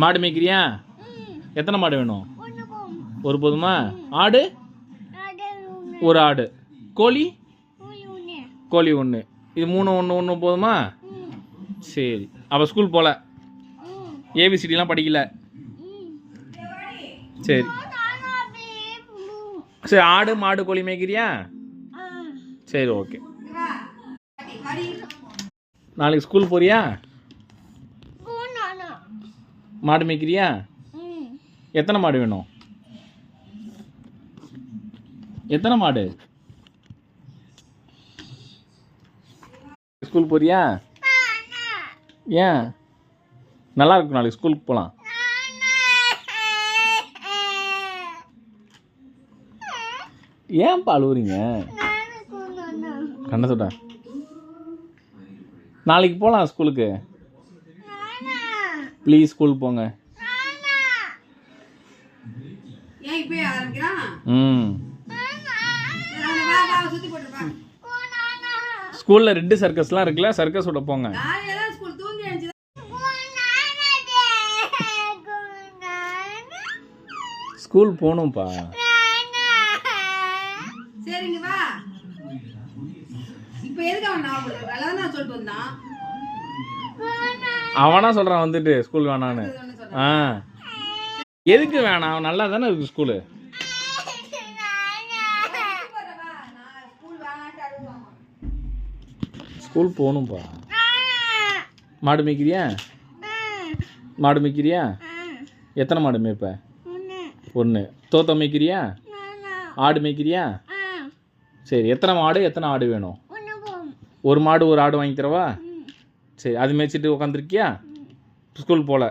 மாடு மேய்க்கிறியா? எத்தனை மாடு வேணும்? ஒரு போதுமா? ஆடு? ஒரு ஆடு. கோழி? கோழி ஒன்று. இது 3 ஒன்று போதுமா? சரி. அப்போ ஸ்கூல் போகல, ஏபிசிடிலாம் படிக்கல. சரி சரி. ஆடு மாடு கோழி மேய்க்கிறியா? சரி ஓகே. நாளைக்கு ஸ்கூல் போறியா? மாடு மேய்க்கிறியா? எத்தனை மாடு வேணும்? எத்தனை மாடு? ஸ்கூல் போறியா? ஏன்? நல்லா இருக்கும், நாளைக்கு ஸ்கூலுக்கு போகலாம். ஏன்ப்பா அழுவுறீங்க? கண்ண சொல்கிறேன். நாளைக்கு போகலாம் ஸ்கூலுக்கு. ப்ளீஸ் ஸ்கூல் போங்க. ஸ்கூலில் ரெட்டு சர்க்கஸ்லாம் இருக்குல்ல, சர்க்கஸோட போங்க. ஸ்கூல் போகணும்ப்பா. சரிங்க வா. இப்போ எதுக்கு அவன் நான் சொல்லிட்டு வந்தான்? அவனா சொல்றான் வந்துட்டு ஸ்கூல் வேணான்னு. எதுக்கு வேணாம்? அவன் நல்லா தானே இருக்கு ஸ்கூலு. ஸ்கூல் போகணும்ப்பா. மாடு மேய்க்கிறியா? மாடு மேய்க்கிறியா? எத்தனை மாடு மேய்ப்ப? ஒன்று. தோத்த மேய்க்கிறியா? ஆடு மேய்க்கிறியா? சரி. எத்தனை மாடு எத்தனை ஆடு வேணும்? ஒரு மாடு ஒரு ஆடு வாங்கி தரவா? சரி. அது மேய்ச்சிட்டு உட்காந்துருக்கியா? ஸ்கூல் போகல.